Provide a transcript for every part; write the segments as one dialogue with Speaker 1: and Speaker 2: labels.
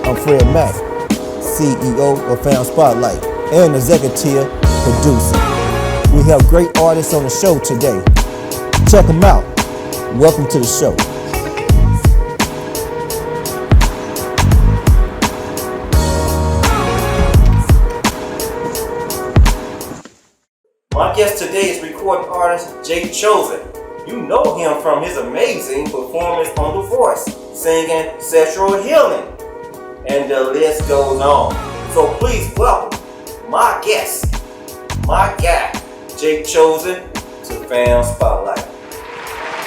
Speaker 1: I'm Fred Mack, CEO of Found Spotlight and executive producer. We have great artists on the show today. Check them out. Welcome to the show. My guest today is recording artist Jay Chosen. You know him from his amazing performance on The Voice, singing Sexual Healing, and the list goes on. So please welcome my guest, my guy, Jay Chosen, to Found Spotlight.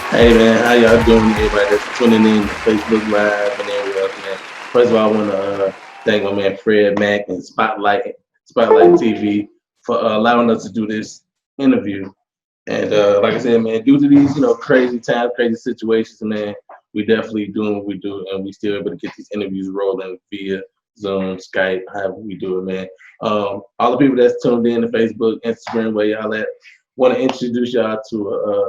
Speaker 2: Hey man, how y'all doing? Everybody that's tuning in to Facebook Live and everywhere else, man. First of all, I want to thank my man Fred Mack and Spotlight TV for allowing us to do this interview. And like I said, man, due to these crazy times, crazy situations, man, we definitely doing what we do, and we still able to get these interviews rolling via Zoom, Skype, however we do it, man. All the people that's tuned in to Facebook, Instagram, where y'all at, want to introduce y'all to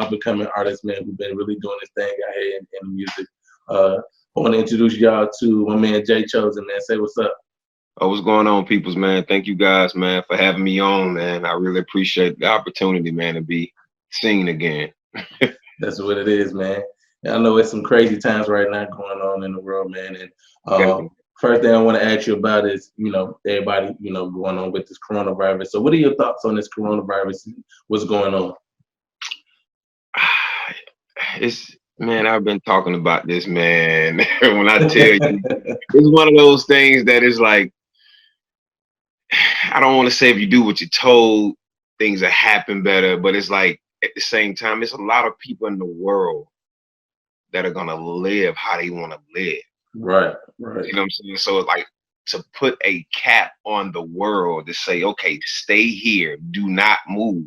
Speaker 2: up and coming artist, man, who've been really doing this thing out here in the music. I want to introduce y'all to my man Jay Chosen, man. Say what's up.
Speaker 3: Oh, what's going on, peoples, man? Thank you guys, man, for having me on, man. I really appreciate the opportunity, man, to be seen again.
Speaker 2: That's what it is, man. And I know it's some crazy times right now going on in the world, man. And first thing I want to ask you about is, everybody, going on with this coronavirus. So what are your thoughts on this coronavirus? What's going on?
Speaker 3: Man, I've been talking about this, man. When I tell you, it's one of those things that is like, I don't want to say if you do what you're told, things will happen better, but it's like at the same time, it's a lot of people in the world that are gonna live how they want to live.
Speaker 2: Right.
Speaker 3: You know what I'm saying? So it's like to put a cap on the world to say, okay, stay here, do not move.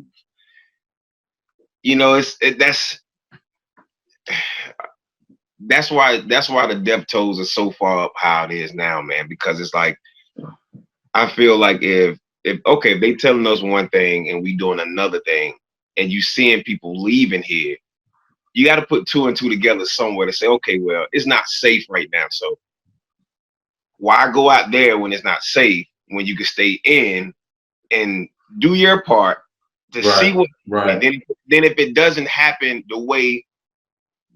Speaker 3: That's why the death tolls are so far up how it is now, man, because it's like I feel like if they telling us one thing and we doing another thing, and you seeing people leaving here, you got to put two and two together somewhere to say, okay, well, it's not safe right now, so why go out there when it's not safe when you can stay in and do your part to see what, and then if it doesn't happen the way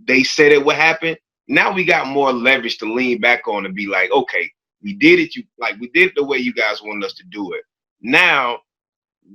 Speaker 3: they said it would happen, now we got more leverage to lean back on and be like, okay, we did it. We did it the way you guys wanted us to do it. Now,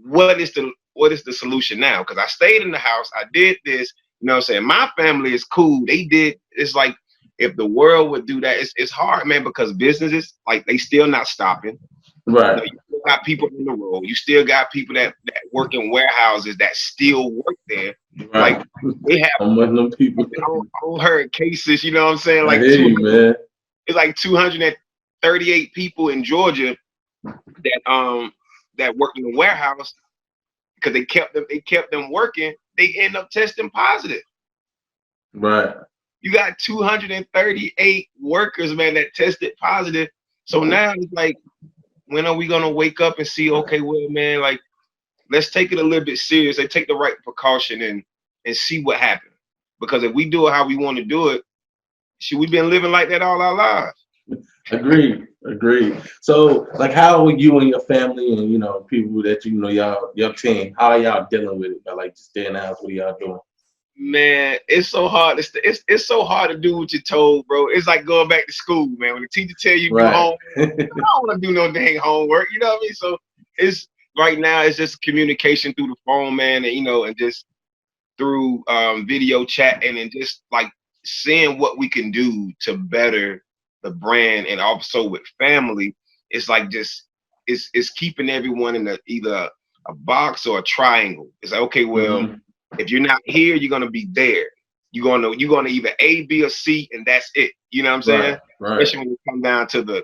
Speaker 3: what is the solution now? Because I stayed in the house, I did this. You know what I'm saying? My family is cool. They did. It's like if the world would do that, it's hard, man, because businesses, like, they still not stopping.
Speaker 2: Right.
Speaker 3: You still got people on the road. You still got people that work in warehouses that still work there.
Speaker 2: Right.
Speaker 3: Like they have
Speaker 2: people.
Speaker 3: I heard cases, you know what I'm saying? Like
Speaker 2: man.
Speaker 3: It's like 238 people in Georgia that worked in the warehouse because they kept them working. They end up testing positive.
Speaker 2: Right.
Speaker 3: You got 238 workers, man, that tested positive. So now it's like, when are we gonna wake up and see, okay, well, man, like, let's take it a little bit serious. They take the right precaution and see what happens. Because if we do it how we want to do it, we've been living like that all our lives.
Speaker 2: Agreed. So, like, how are you and your family and people that your team, how are y'all dealing with it? Like, just staying in the house, what are y'all doing?
Speaker 3: Man, it's so hard. It's so hard to do what you're told, bro. It's like going back to school, man. When the teacher tell you do homework, I don't want to do no dang homework. You know what I mean? So it's right now. It's just communication through the phone, man, and just through video chat, and just like seeing what we can do to better the brand, and also with family. It's like it's keeping everyone in either a box or a triangle. It's like, okay, well. If you're not here, you're gonna be there. You're gonna either A, B, or C, and that's it. You know what I'm saying?
Speaker 2: Right.
Speaker 3: Especially when you come down to the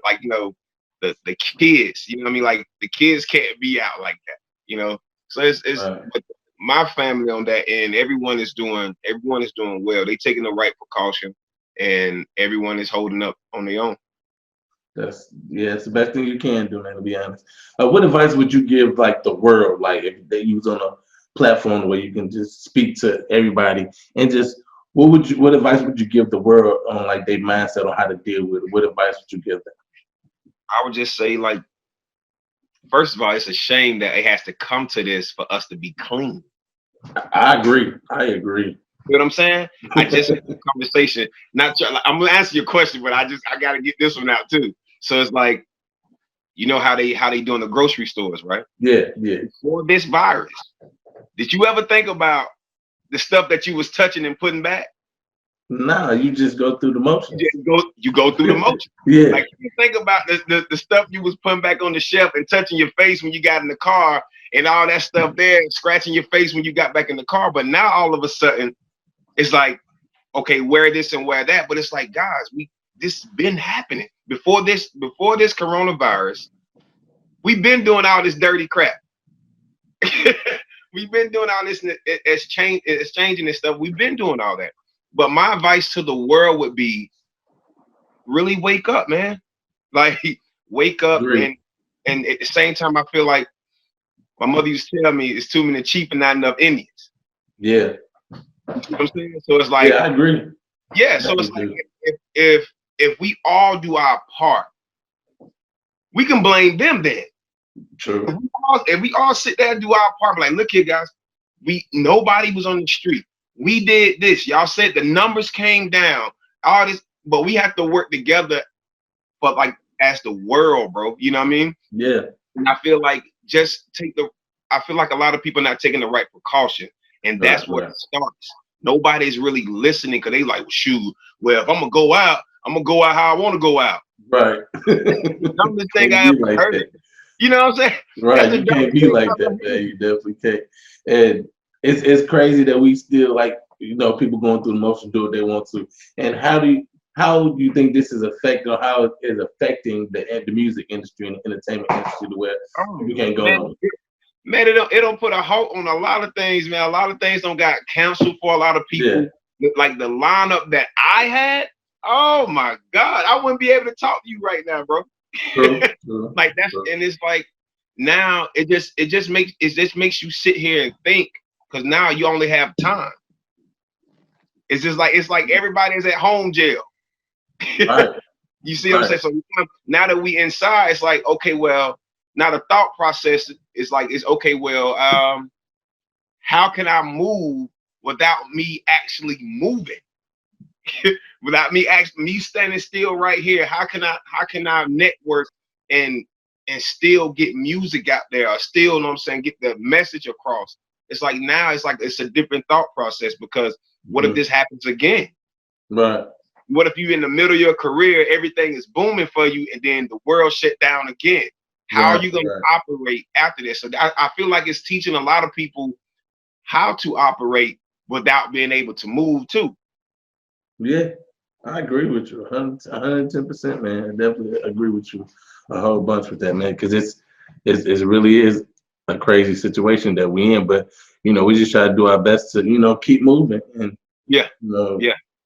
Speaker 3: the kids. You know what I mean? Like, the kids can't be out like that. So it's but my family on that end. Everyone is doing well. They taking the right precaution, and everyone is holding up on their own.
Speaker 2: It's the best thing you can do, man. To be honest, what advice would you give, like, the world, like, if they use on a platform where you can just speak to everybody, and just what advice would you give the world on, like, their mindset on how to deal with it? What advice would you give them?
Speaker 3: I would just say, like, first of all, it's a shame that it has to come to this for us to be clean.
Speaker 2: I agree. I agree.
Speaker 3: You know what I'm saying? I just had this conversation. I'm gonna answer your question, but I gotta get this one out too. So it's like, you know how they do in the grocery stores, right?
Speaker 2: Yeah, yeah.
Speaker 3: Before this virus, did you ever think about the stuff that you was touching and putting back?
Speaker 2: Nah, you just go through the motions.
Speaker 3: You go through the motions.
Speaker 2: Yeah.
Speaker 3: Like, you think about the stuff you was putting back on the shelf and touching your face when you got in the car and all that stuff there, scratching your face when you got back in the car. But now all of a sudden, it's like, okay, wear this and wear that. But it's like, guys, this been happening before this coronavirus. We've been doing all this dirty crap. We've been doing all this exchanging this stuff. We've been doing all that. But my advice to the world would be, really wake up, man. Like, wake up.
Speaker 2: Great.
Speaker 3: And at the same time, I feel like my mother used to tell me it's too many cheap and not enough Indians.
Speaker 2: Yeah.
Speaker 3: You know what I'm saying? So it's like,
Speaker 2: yeah, I agree.
Speaker 3: Yeah, so it's like, if we all do our part, we can blame them then.
Speaker 2: True.
Speaker 3: If we all sit there and do our part, like, look here, guys, nobody was on the street. We did this. Y'all said the numbers came down, all this, but we have to work together for, like, as the world, bro. You know what I mean?
Speaker 2: Yeah.
Speaker 3: And I feel like I feel like a lot of people not taking the right precaution. And that's where it starts. Nobody's really listening because they like, well, shoot, well, if I'm gonna go out how I want to go out.
Speaker 2: Right.
Speaker 3: Dumbest thing I ever heard.
Speaker 2: That.
Speaker 3: You know what I'm saying?
Speaker 2: Right. You can't be like that, man. You definitely can't. And it's crazy that we still, like, you know, people going through the motion, do what they want to. And how do you think this is affecting, or how it is affecting the music industry and the entertainment industry, to where you can't go on?
Speaker 3: Man, it don't put a halt on a lot of things, man. A lot of things don't got canceled for a lot of people. Yeah. Like the lineup that I had, oh my God, I wouldn't be able to talk to you right now, bro.
Speaker 2: True.
Speaker 3: Like that's true. And it's like, now it just makes you sit here and think, because now you only have time. It's like everybody's at home jail.
Speaker 2: Right.
Speaker 3: You see what I'm saying? So now that we inside, it's like, okay, well, now the thought process is like, it's okay, well, how can I move without me actually moving? Without me standing still right here, how can I network and still get music out there, or still, you know what I'm saying, get the message across? It's like, now it's a different thought process, because what if this happens again?
Speaker 2: Right.
Speaker 3: What if you in the middle of your career, everything is booming for you, and then the world shut down again? How are you going to operate after this? So I feel like it's teaching a lot of people how to operate without being able to move too.
Speaker 2: Yeah, I agree with you 110%, man. I definitely agree with you a whole bunch with that, man, because it really is a crazy situation that we in. But, you know, we just try to do our best to, you know, keep moving and,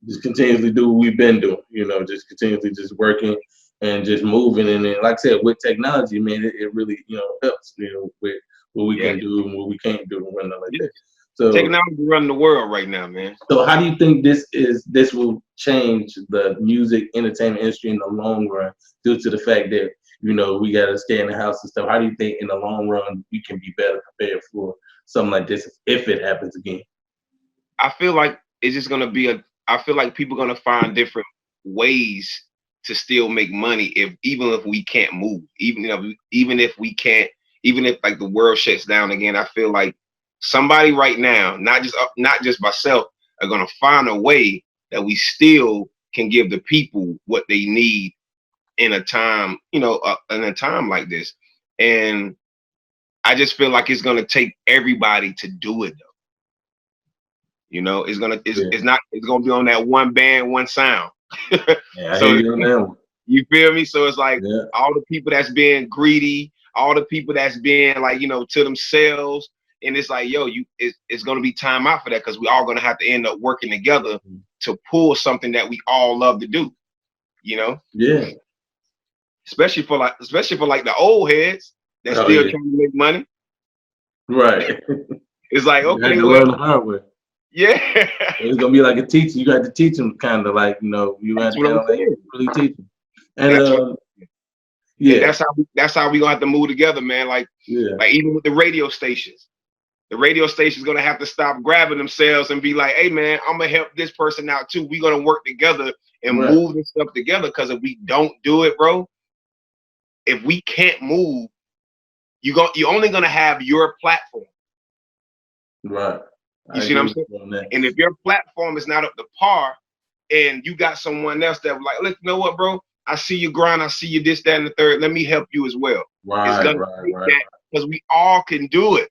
Speaker 2: just continuously do what we've been doing, you know, just continuously just working and just moving. And then, like I said, with technology, man, it really, you know, helps, you know, with what we can do and what we can't do and whatnot like that. So
Speaker 3: technology running the world right now, man.
Speaker 2: So how do you think this will change the music entertainment industry in the long run, due to the fact that, you know, we got to stay in the house and stuff? How do you think in the long run we can be better prepared for something like this if it happens again?
Speaker 3: I feel like it's just going to be I feel like people are going to find different ways to still make money, even if we can't move, even if like the world shuts down again. I feel like somebody right now, not just myself, are going to find a way that we still can give the people what they need in a time, in a time like this. And I just feel like it's going to take everybody to do it, though. You know, it's going to be on that one band, one sound.
Speaker 2: Yeah, so
Speaker 3: you feel me? So it's like all the people that's being greedy, all the people that's being like, you know, to themselves. And it's like, yo, it's going to be time out for that, because we all going to have to end up working together to pull something that we all love to do, you know?
Speaker 2: Yeah.
Speaker 3: Especially for like the old heads that still trying to make money.
Speaker 2: Right.
Speaker 3: It's like, okay,
Speaker 2: you learn the hard way.
Speaker 3: Yeah.
Speaker 2: It's going to be like a teacher. You got to teach them, kind of like, you know, you got to really teach them. And Yeah.
Speaker 3: And that's how we gonna have to move together, man. Like even with the radio stations. The radio station's gonna have to stop grabbing themselves and be like, hey man, I'm gonna help this person out too. We're gonna work together and move this stuff together. Cause if we don't do it, bro, if we can't move, you're only gonna have your platform.
Speaker 2: Right.
Speaker 3: You see what I'm saying? And if your platform is not up to par and you got someone else that like, look, you know what, bro? I see you grind, I see you this, that, and the third. Let me help you as well. It's gonna take that because we all can do it.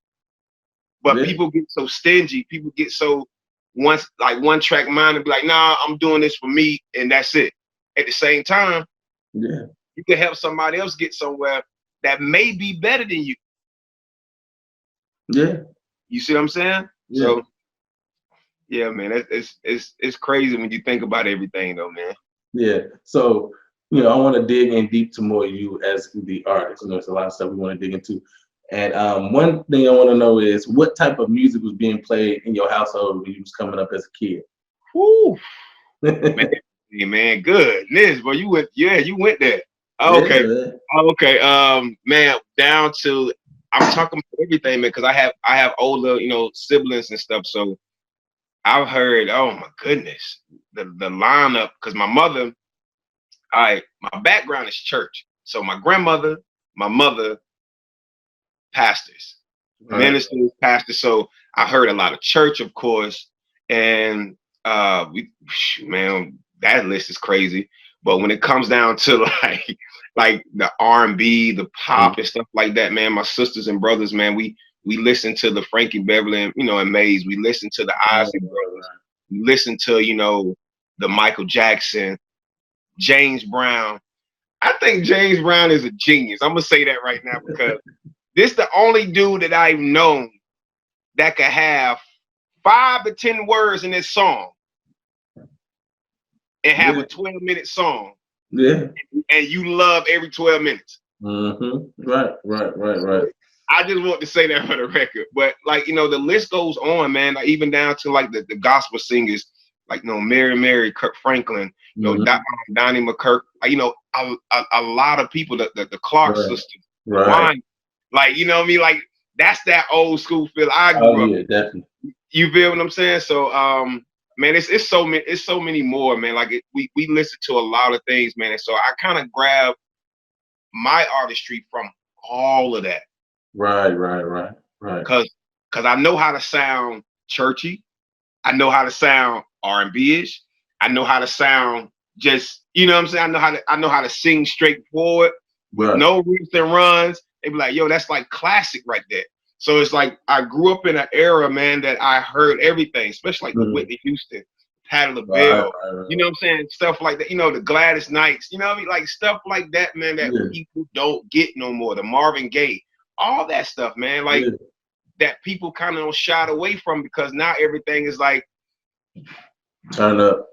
Speaker 3: But people get so stingy. People get so one track mind and be like, nah, I'm doing this for me, and that's it. At the same time, you can help somebody else get somewhere that may be better than you.
Speaker 2: Yeah.
Speaker 3: You see what I'm saying?
Speaker 2: Yeah.
Speaker 3: So yeah, man, it's crazy when you think about everything though, man.
Speaker 2: Yeah. So, I want to dig in deep to more you as the artist. There's a lot of stuff we want to dig into. And one thing I want to know is what type of music was being played in your household when you was coming up as a kid?
Speaker 3: Woo. man, goodness, bro. You went there. Okay.
Speaker 2: Yeah.
Speaker 3: Okay. Man, down to I'm talking about everything, man, because I have older, siblings and stuff. So I've heard, oh my goodness, the lineup, because my mother, my background is church. So my grandmother, my mother, pastors, ministers, pastors. So I heard a lot of church, of course, and man, that list is crazy. But when it comes down to like the R&B, the pop and stuff like that, man, my sisters and brothers, man, we listen to the Frankie Beverly, and Maze. We listen to the Isley Brothers. We listen to the Michael Jackson, James Brown. I think James Brown is a genius. I'm gonna say that right now because this the only dude that I've known that could have 5 to 10 words in this song and have a 12-minute song.
Speaker 2: Yeah.
Speaker 3: And you love every 12 minutes.
Speaker 2: Mm-hmm. Right.
Speaker 3: I just want to say that for the record. But the list goes on, man. Like, even down to the gospel singers, like Mary, Kirk Franklin, Donnie McKirk, a lot of people, the Clark sisters,
Speaker 2: right.
Speaker 3: Like, you know what I mean? Like, that's that old school feel I grew up.
Speaker 2: Yeah, definitely.
Speaker 3: You feel what I'm saying? So, man, it's so many more, man. Like, we listen to a lot of things, man. And so I kind of grab my artistry from all of that.
Speaker 2: Right.
Speaker 3: Cause I know how to sound churchy. I know how to sound R&B-ish. I know how to sound just, you know what I'm saying? I know how to sing straightforward with no riffs and runs. They be like, yo, that's like classic right there. So it's like I grew up in an era, man, that I heard everything, especially like the Whitney Houston, Patti LaBelle, you know what I'm saying? Stuff like that, the Gladys Knights, you know what I mean? Like stuff like that, man, that people don't get no more. The Marvin Gaye, all that stuff, man, like that people kind of don't shy away from because now everything is like
Speaker 2: turn up.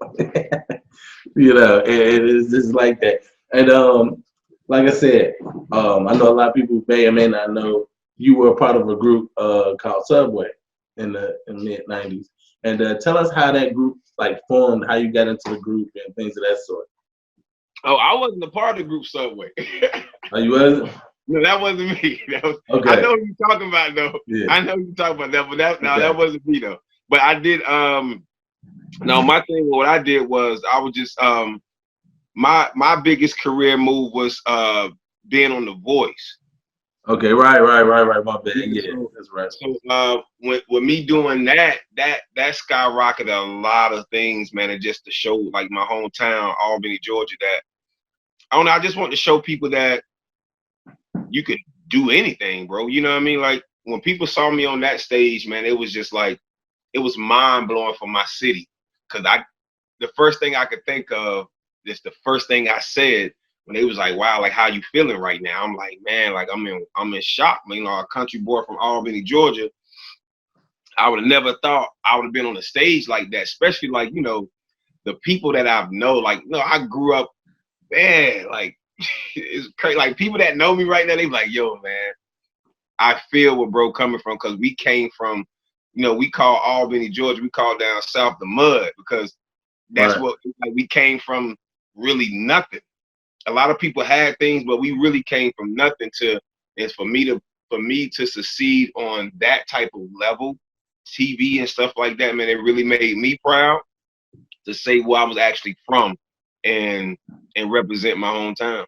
Speaker 2: It is just like that. And like I said, I know a lot of people may or may not know you were a part of a group called Subway in the mid-90s. And tell us how that group formed, how you got into the group and things of that sort.
Speaker 3: Oh, I wasn't a part of the group Subway.
Speaker 2: Oh, you wasn't?
Speaker 3: No, that wasn't me.
Speaker 2: Okay.
Speaker 3: I know what you're talking about though. Yeah. I know what you're talking about that, but that wasn't me though. But I did my thing, what I did was I was just my biggest career move was being on The Voice.
Speaker 2: Okay, right. My bad. Yeah, that's right.
Speaker 3: So with me doing that skyrocketed a lot of things, man. And just to show like my hometown, Albany, Georgia, that I just want to show people that you could do anything, bro. You know what I mean? Like when people saw me on that stage, man, it was just like it was mind blowing for my city. Cause the first thing I could think of is the first thing I said when they was like, wow, like how you feeling right now? I'm like, man, like I'm in shock. A country boy from Albany, Georgia. I would have never thought I would have been on a stage like that, especially like, the people that I know, I grew up, man, like it's crazy. Like people that know me right now, they be like, yo, man, I feel where bro coming from because we came from, we call Albany, Georgia, we call down south the mud because that's what we came from, really nothing. a lot of people had things, but we really came from nothing to, and for me to succeed on that type of level, TV and stuff like that, man, it really made me proud to say where I was actually from and represent my hometown.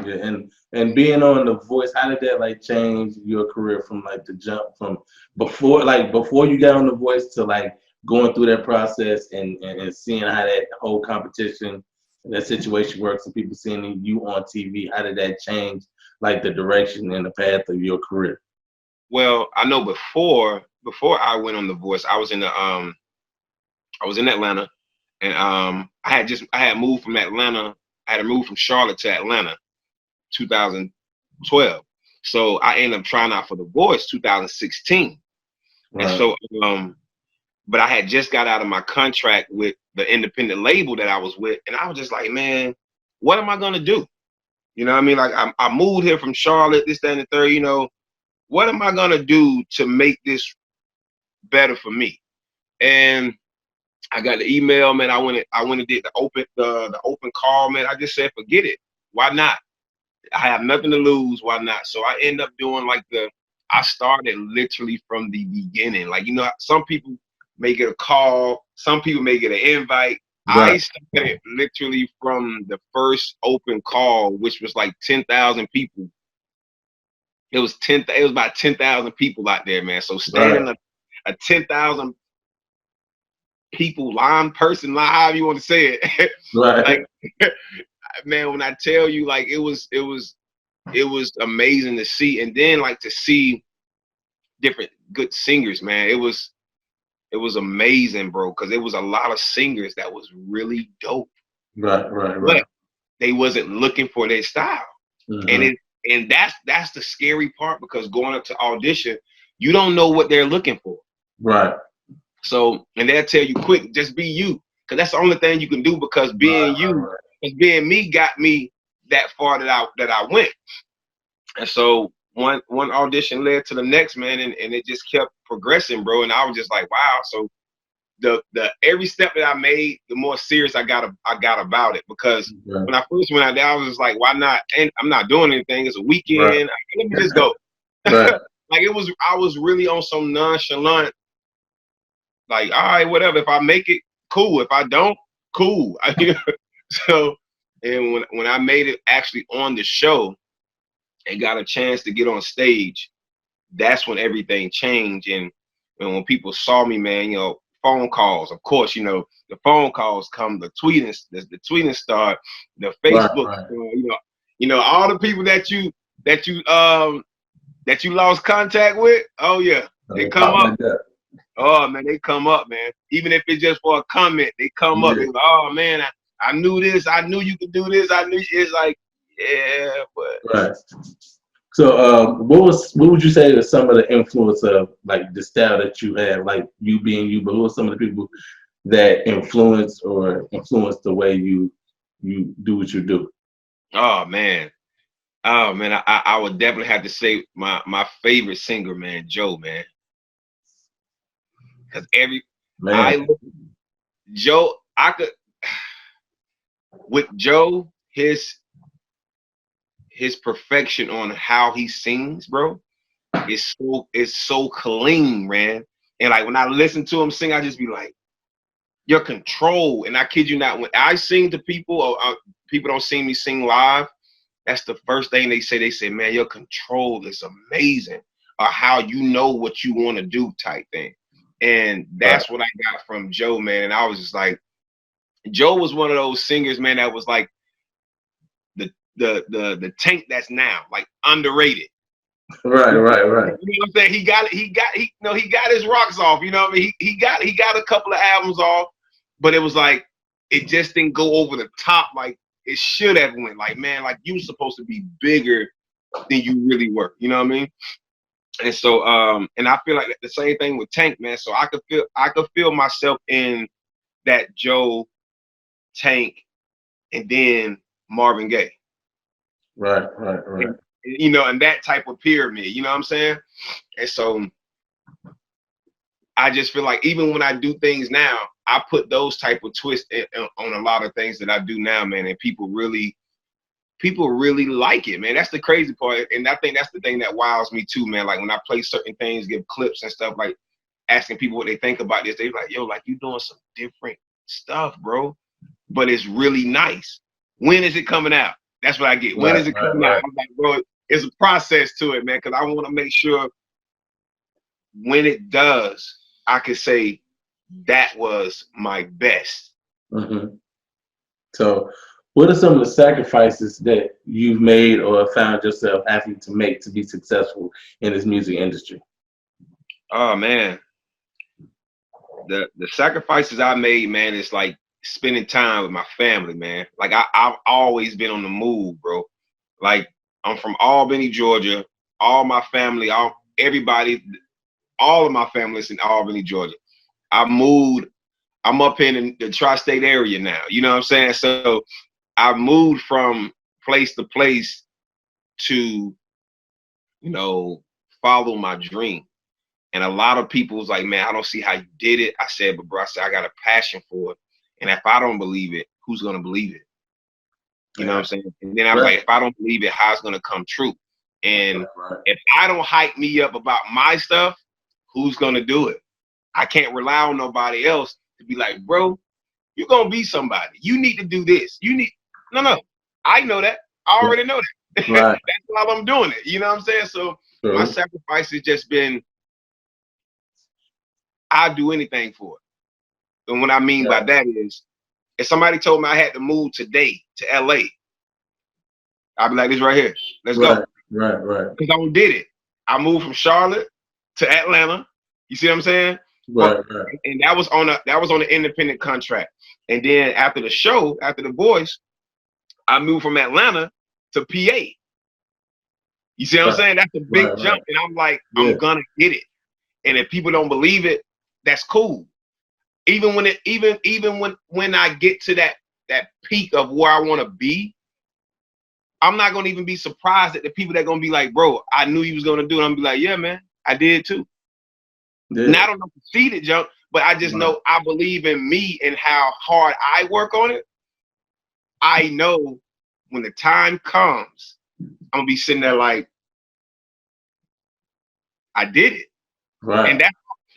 Speaker 2: Yeah, and being on The Voice, how did that like change your career from like the jump from before you got on The Voice to like going through that process and seeing how that whole competition and that situation works and people seeing you on TV? How did that change like the direction and the path of your career?
Speaker 3: Well, I know before I went on The Voice, I was in Atlanta, and I had moved from Atlanta. I had moved from Charlotte to Atlanta, 2012. So I ended up trying out for The Voice 2016.
Speaker 2: Right.
Speaker 3: And so, but I had just got out of my contract with the independent label that I was with, and I was just like, man, what am I gonna do? You know what I mean? Like I moved here from Charlotte, this, that, and the third. You know, what am I gonna do to make this better for me? And I got the email, man. I went and did the open call, man. I just said, forget it. Why not? I have nothing to lose. Why not? So I end up doing I started literally from the beginning. Like, you know, some people may get a call, some people may get an invite.
Speaker 2: Right.
Speaker 3: I started literally from the first open call, which was like 10,000 people. It was about 10,000 people out there, man. So standing a 10,000 people person, however you want to say it.
Speaker 2: Right.
Speaker 3: Like, man, when I tell you, like, it was amazing to see, and then like to see different good singers, man. It was amazing, bro, because it was a lot of singers that was really dope.
Speaker 2: Right.
Speaker 3: But they wasn't looking for their style.
Speaker 2: Mm-hmm.
Speaker 3: And that's the scary part, because going up to audition, you don't know what they're looking for.
Speaker 2: Right.
Speaker 3: So, and they'll tell you quick, just be you, because that's the only thing you can do. Because being because being me got me that far that I went. And so one audition led to the next, man, and it just kept progressing, bro. And I was just like, wow. So the every step that I made, the more serious I got about it, because when I first went out there, I was just like, why not? And I'm not doing anything. It's a weekend. Right. Let me just go. Right. Like I was really on some nonchalant, like, all right, whatever. If I make it, cool. If I don't, cool. So, and when I made it actually on the show and got a chance to get on stage, that's when everything changed. And when people saw me, man, you know, phone calls, of course, you know, the phone calls come, the tweeting start, the Facebook, right. You know, all the people that you lost contact with. Oh yeah, they come up. Oh man, they come up, man. Even if it's just for a comment, they come up. They're like, oh man, I knew this. I knew you could do this. I knew. It's like, yeah, but.
Speaker 2: Right. So, what would you say is some of the influence of like the style that you have, like you being you? But who are some of the people that influence the way you do what you do?
Speaker 3: Oh man, I would definitely have to say my favorite singer, man, Joe, man. Because Joe, I could with Joe, his perfection on how he sings, bro, is so clean, man. And like when I listen to him sing, I just be like, your control. And I kid you not, when I sing to people, or people don't see me sing live, that's the first thing they say. They say, man, your control is amazing, or how you know what you want to do type thing. And that's what I got from Joe, man. And I was just like, Joe was one of those singers, man, that was like the Tank that's now like underrated.
Speaker 2: Right.
Speaker 3: You know what I'm saying? He got his rocks off. You know what I mean? He got a couple of albums off, but it was like it just didn't go over the top like it should have went. Like, man, like you were supposed to be bigger than you really were. You know what I mean? And so, and I feel like the same thing with Tank, man. So I could feel myself in that Joe, Tank, and then Marvin Gaye.
Speaker 2: Right.
Speaker 3: And, you know, and that type of pyramid, you know what I'm saying? And so I just feel like even when I do things now, I put those type of twists on a lot of things that I do now, man. And people really people really like it, man. That's the crazy part. And I think that's the thing that wows me too, man. Like when I play certain things, give clips and stuff, like asking people what they think about this, they're like, yo, like you doing some different stuff, bro. But it's really nice. When is it coming out? That's what I get. When is it coming out? I'm like, bro, it's a process to it, man, because I want to make sure when it does, I can say that was my best.
Speaker 2: Mm-hmm. So, what are some of the sacrifices that you've made or found yourself having to make to be successful in this music industry?
Speaker 3: Oh man, the sacrifices I made, man, is like spending time with my family, man. Like I've always been on the move, bro. Like I'm from Albany, Georgia. All my family, everybody, all of my family's in Albany, Georgia. I moved. I'm up in the tri-state area now. You know what I'm saying? So I moved from place to place to, you know, follow my dream. And a lot of people was like, man, I don't see how you did it. I said, but bro, I said, I got a passion for it. And if I don't believe it, who's going to believe it? You know what I'm saying? And then I was like, if I don't believe it, how's it going to come true? And if I don't hype me up about my stuff, who's going to do it? I can't rely on nobody else to be like, bro, you're going to be somebody. You need to do this. No. I know that. I already know that.
Speaker 2: Right.
Speaker 3: That's why I'm doing it. You know what I'm saying? So my sacrifice has just been, I'll do anything for it. And what I mean by that is, if somebody told me I had to move today to LA, I'd be like, this right here. Let's go.
Speaker 2: Right.
Speaker 3: Because I did it. I moved from Charlotte to Atlanta. You see what I'm saying?
Speaker 2: Right.
Speaker 3: And that was on an independent contract. And then after the show, after The Voice, I moved from Atlanta to PA. You see what I'm saying? That's a big jump. And I'm like, I'm gonna get it. And if people don't believe it, that's cool. Even when I get to that peak of where I want to be, I'm not gonna even be surprised at the people that are gonna be like, bro, I knew you was gonna do it. I'm gonna be like, yeah, man, I did too. Yeah. And I don't know if you see the jump, but I just know I believe in me and how hard I work on it. I know when the time comes, I'm gonna be sitting there like, I did it.
Speaker 2: Right.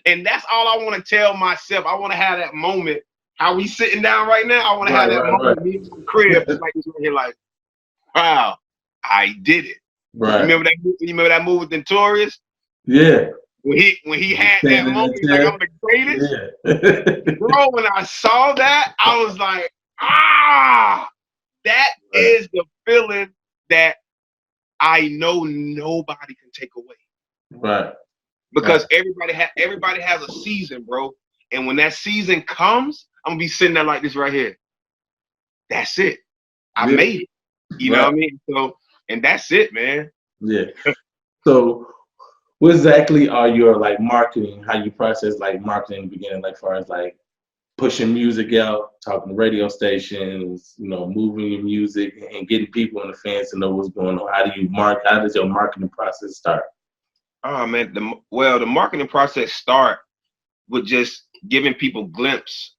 Speaker 3: And that's all I want to tell myself. I want to have that moment. How we sitting down right now, I want to have that moment in the crib, like this right here, like, wow, I did it.
Speaker 2: Right.
Speaker 3: You remember that movie with Notorious?
Speaker 2: Yeah.
Speaker 3: When he had that moment, he's like, I'm the greatest. Yeah. Bro, when I saw that, I was like, that is the feeling that I know nobody can take away.
Speaker 2: Right.
Speaker 3: Because everybody has a season, bro. And when that season comes, I'm gonna be sitting there like this right here. That's it. I made it. You know what I mean? So, and that's it, man.
Speaker 2: Yeah. So what exactly are your like marketing, how you process like marketing in the beginning, like far as like pushing music out, talking to radio stations, you know, moving your music and getting people and the fans to know what's going on? How does your marketing process start?
Speaker 3: Oh man, the marketing process start with just giving people glimpse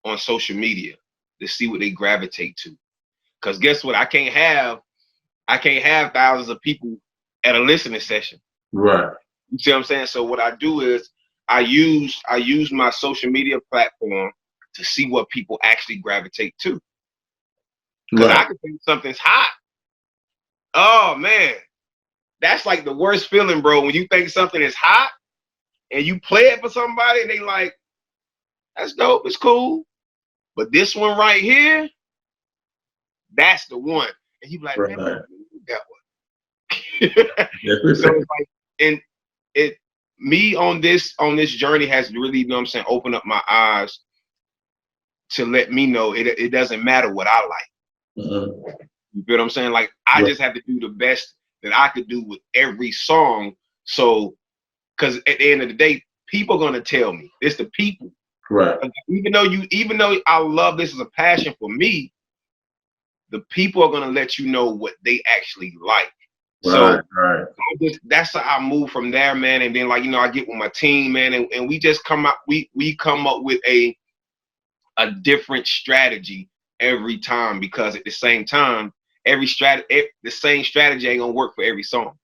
Speaker 3: on social media to see what they gravitate to. Cause guess what? I can't have thousands of people at a listening session.
Speaker 2: Right.
Speaker 3: You see what I'm saying? So what I do is I use my social media platform to see what people actually gravitate to. Cause I can think something's hot. Oh man. That's like the worst feeling, bro. When you think something is hot and you play it for somebody and they like, that's dope, it's cool. But this one right here, that's the one. And you be like, man, that one. So it's like, and me on this journey has really, you know what I'm saying, opened up my eyes to let me know it doesn't matter what I like.
Speaker 2: Mm-hmm.
Speaker 3: You feel what I'm saying? Like, I just have to do the best that I could do with every song. So, because at the end of the day, people are gonna tell me. It's the people.
Speaker 2: Right.
Speaker 3: Even though I love this as a passion for me, the people are gonna let you know what they actually like.
Speaker 2: Right.
Speaker 3: So that's how I move from there, man. And then, like, you know, I get with my team, man, and we just come up. We come up with a different strategy every time, because at the same time, the same strategy ain't gonna work for every song.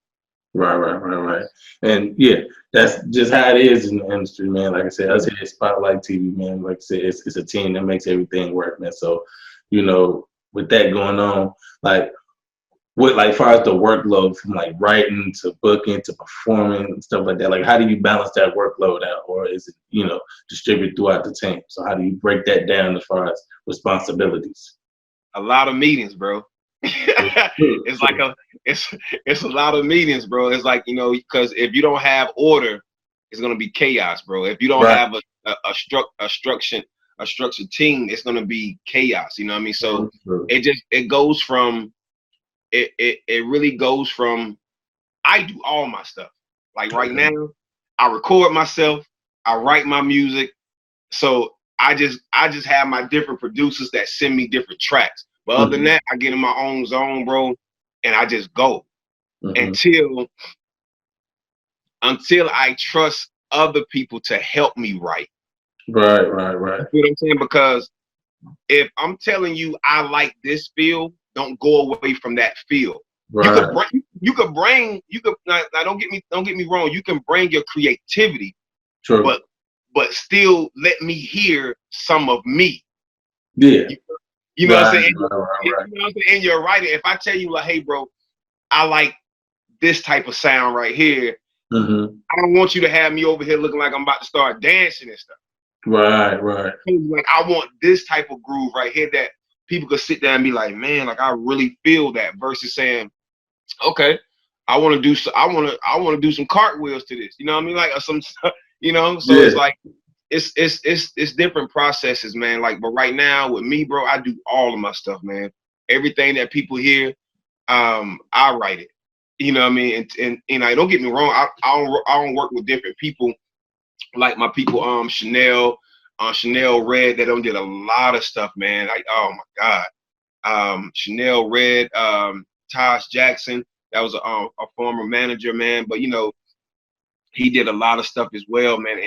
Speaker 2: Right. And yeah, that's just how it is in the industry, man. Like I said, us here at Spotlight TV, man. Like I said, it's a team that makes everything work, man. So, with that going on, like what, like, far as the workload from like writing to booking to performing and stuff like that, like how do you balance that workload out, or is it distributed throughout the team? So how do you break that down as far as responsibilities?
Speaker 3: A lot of meetings, bro. It's like it's a lot of meetings, bro. It's like, because if you don't have order, it's gonna be chaos, bro. If you don't have a structured team, it's gonna be chaos. You know what I mean? So it goes from it really goes from, I do all my stuff. Like right now, I record myself, I write my music. So I just have my different producers that send me different tracks. But other than that, I get in my own zone, bro, and I just go until I trust other people to help me write.
Speaker 2: Right.
Speaker 3: You know what I'm saying? Because if I'm telling you I like this feel, don't go away from that feel. Right. You could now don't get me wrong, you can bring your creativity,
Speaker 2: true,
Speaker 3: but still let me hear some of me.
Speaker 2: Yeah.
Speaker 3: You know what I'm saying?
Speaker 2: Right.
Speaker 3: You know what I'm saying? In your writing, if I tell you like, hey bro, I like this type of sound right here, I don't want you to have me over here looking like I'm about to start dancing and stuff.
Speaker 2: Right.
Speaker 3: Like, I want this type of groove right here that people could sit there and be like, man, like I really feel that, versus saying, okay, I want to do some cartwheels to this. You know what I mean? Like some, so it's like it's different processes, man. Like, but right now with me, bro, I do all of my stuff, man. Everything that people hear, I write it. You know what I mean? And don't get me wrong, I don't work with different people. Like my people, Chanel Red, they did a lot of stuff, man. Like, oh my God. Chanel Red, Tosh Jackson, that was a former manager, man. But he did a lot of stuff as well, man.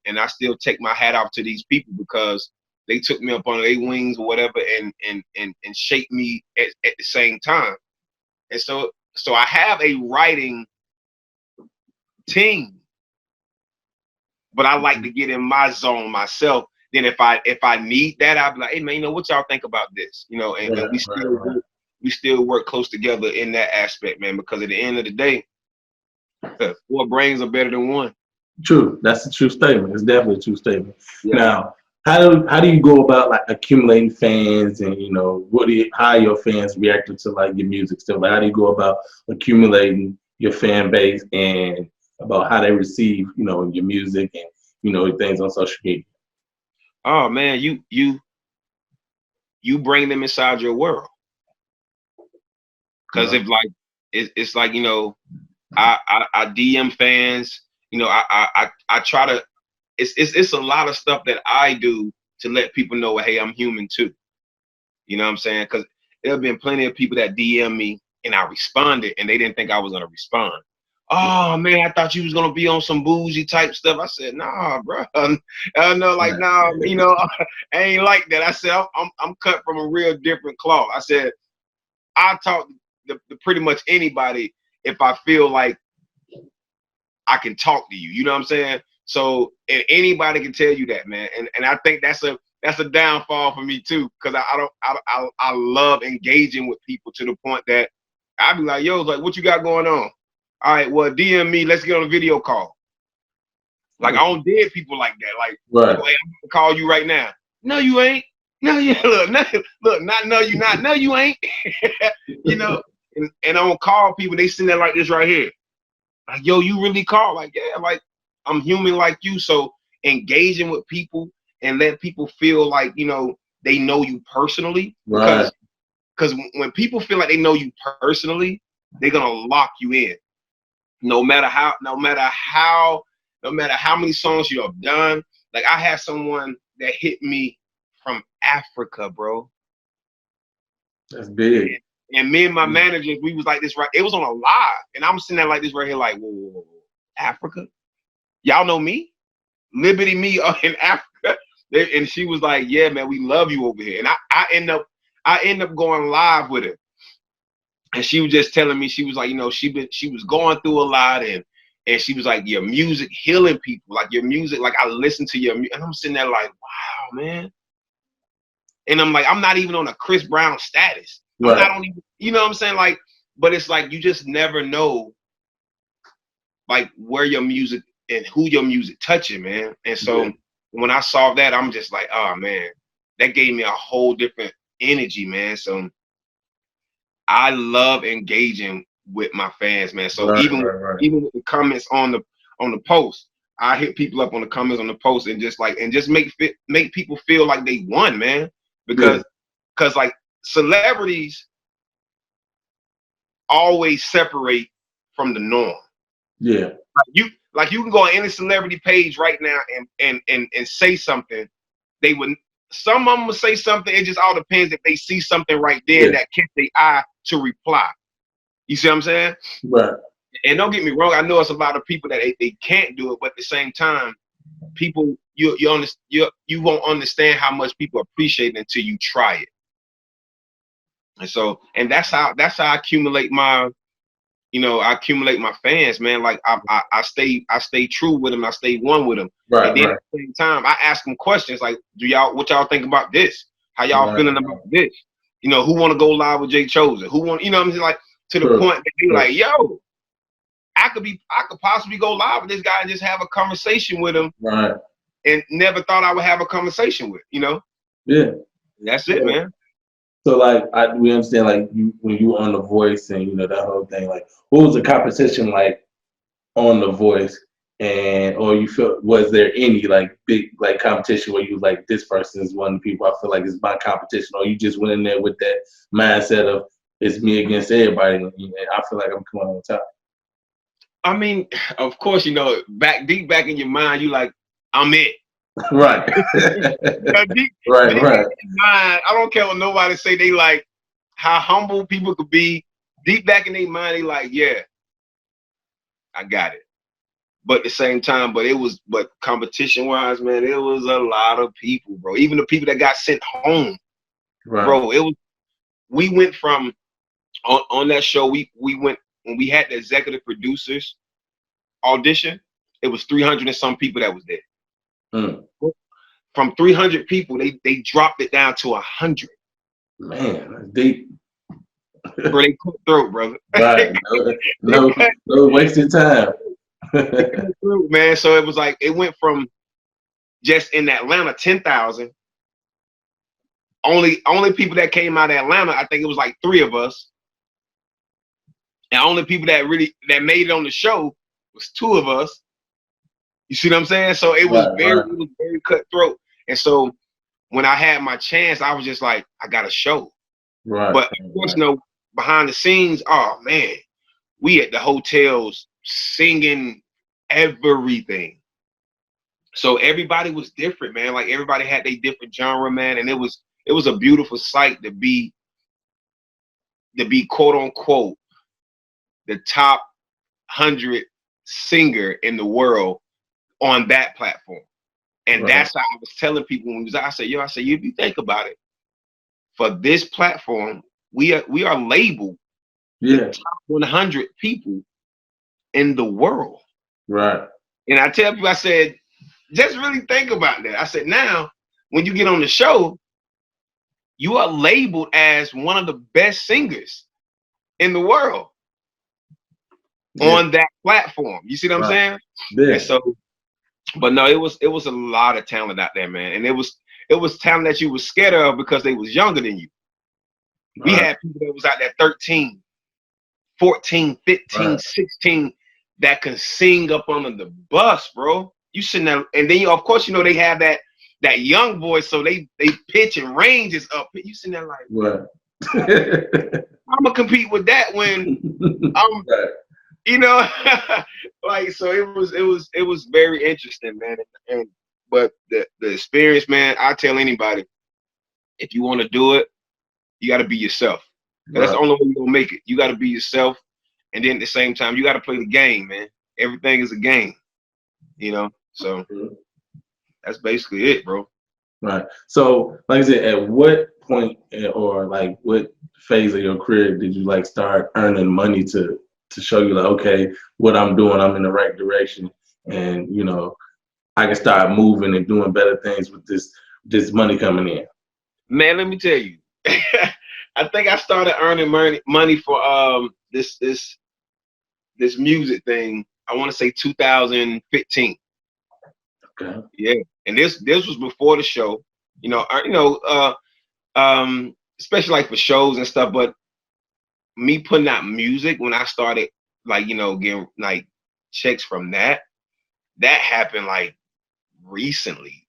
Speaker 3: And I still take my hat off to these people because they took me up on their wings or whatever and shaped me at the same time. And so I have a writing team, but I like to get in my zone myself. Then if I need that, I'll be like, hey man, what y'all think about this? And we still work close together in that aspect, man, because at the end of the day, 4 brains are better than 1.
Speaker 2: True. That's a true statement. It's definitely a true statement.
Speaker 3: Yeah.
Speaker 2: Now, how do you go about like accumulating fans, and how your fans reacted to like your music stuff? Like, how do you go about accumulating your fan base and about how they receive, your music and things on social media?
Speaker 3: Oh man, you bring them inside your world. Because if like it's like, I DM fans, I try to, it's a lot of stuff that I do to let people know, hey, I'm human too. You know what I'm saying? Because there have been plenty of people that DM me and I responded and they didn't think I was gonna respond. Oh man, I thought you was gonna be on some bougie type stuff. I said, nah, bro. Nah, I ain't like that. I said, I'm cut from a real different cloth. I said, I talk to pretty much anybody if I feel like I can talk to you. You know what I'm saying? So, and anybody can tell you that, man. And I think that's a downfall for me too, because I love engaging with people to the point that I be like, yo, like, what you got going on? All right, well, DM me. Let's get on a video call. Like, I don't dare people like that. Like,
Speaker 2: right.
Speaker 3: Hey, I'm gonna call you right now. No, you ain't. No, you look, not no, you not. No, you ain't. And I'm gonna call people. They sitting there like this right here. Like, yo, you really call? Like, yeah, like I'm human like you. So engaging with people and let people feel like they know you personally.
Speaker 2: Right.
Speaker 3: Because when people feel like they know you personally, they're gonna lock you in. No matter how many songs you have done. Like, I had someone that hit me from Africa, bro.
Speaker 2: That's big.
Speaker 3: And me and my managers, we was like this, right? It was on a live, and I'm sitting there like this right here, like, whoa. Africa? Y'all know me? Liberty Me in Africa. And she was like, yeah, man, we love you over here. And I end up going live with her. And she was just telling me, she was like, you know, she was going through a lot, and she was like, your music healing people, like your music, like I listen to your music, and I'm sitting there like, wow, man. And I'm like, I'm not even on a Chris Brown status. I'm not on even, you know what I'm saying? Like, but it's like, you just never know, like, where your music and who your music touching, man. And so when I saw that, I'm just like, oh man, that gave me a whole different energy, man. So I love engaging with my fans, man. So even with the comments on the post, I hit people up on the comments on the post and just make people feel like they won, man. Because like celebrities always separate from the norm.
Speaker 2: Yeah.
Speaker 3: Like you can go on any celebrity page right now and say something. They would, some of them will say something. It just all depends if they see something right there that catch their eye to reply. You see what I'm saying?
Speaker 2: Right.
Speaker 3: And don't get me wrong, I know it's a lot of people that they can't do it, but at the same time, people you won't understand how much people appreciate it until you try it. And so, and that's how I accumulate my, I accumulate my fans, man. Like I stay true with them. I stay one with them.
Speaker 2: Right.
Speaker 3: And then at the same time, I ask them questions like, what y'all think about this? How y'all feeling about this? You know, who want to go live with Jay Chosen? Who want, you know what I'm saying? Like, to the point that they like, yo, I could possibly go live with this guy and just have a conversation with him.
Speaker 2: Right.
Speaker 3: And never thought I would have a conversation with, Yeah. That's it, man.
Speaker 2: So like we understand, like, when you were on The Voice and that whole thing, like, what was the competition like on The Voice, and or you feel, was there any like big like competition where you like, this person is one of the people I feel like is my competition, or you just went in there with that mindset of it's me against everybody and I feel like I'm coming on top? I
Speaker 3: mean, of course, deep back in your mind, you like, I'm it.
Speaker 2: Right.
Speaker 3: Deep in your mind, I don't care what nobody say. They like how humble people could be. Deep back in their mind, they like, yeah, I got it. But at the same time, but competition wise, man, it was a lot of people, bro. Even the people that got sent home, bro. We went from on that show. We went when we had the executive producers audition. It was 300 and some people that was there. From 300 people, they dropped it down to 100. Man, that's deep. Bro, they cut throat, brother.
Speaker 2: Right. No wasted time.
Speaker 3: Man, so it was like, it went from just in Atlanta, 10,000. Only people that came out of Atlanta, I think it was like 3 of us. And only people that made it on the show was 2 of us. You see what I'm saying? So it was very cutthroat. And so when I had my chance, I was just like, I got a show. Right. But of course, behind the scenes, oh man, we at the hotels singing everything. So everybody was different, man. Like everybody had their different genre, man. And it was a beautiful sight to be quote unquote the top 100 singer in the world on that platform. And that's how I was telling people when we was out. I said, if you think about it, for this platform, we are labeled the top 100 people in the world. Right. And I tell people, I said, just really think about that. I said, now, when you get on the show, you are labeled as one of the best singers in the world on that platform. You see what I'm saying? Yeah. And so, but no, it was a lot of talent out there, man. And it was talent that you was scared of because they was younger than you. We had people that was out there 13, 14, 15, 16 that can sing up under the bus, bro. You sitting there, and then of course, they have that young voice, so they pitch and range is up. You sitting there like, I'm gonna compete with that when I'm, like, so it was very interesting, man. But the experience, man, I tell anybody, if you want to do it, you got to be yourself. That's the only way you're gonna make it. You got to be yourself, and then at the same time, you got to play the game, man. Everything is a game, So that's basically it, bro.
Speaker 2: Right. So, like I said, at what point or like what phase of your career did you like start earning money to show you like, okay, what I'm doing, I'm in the right direction, and I can start moving and doing better things with this money coming in.
Speaker 3: Man, let me tell you. I think I started earning money for this music thing. I want to say 2015.
Speaker 2: Okay.
Speaker 3: Yeah, and this was before the show. Especially like for shows and stuff. But me putting out music when I started, like getting like checks from that happened like recently.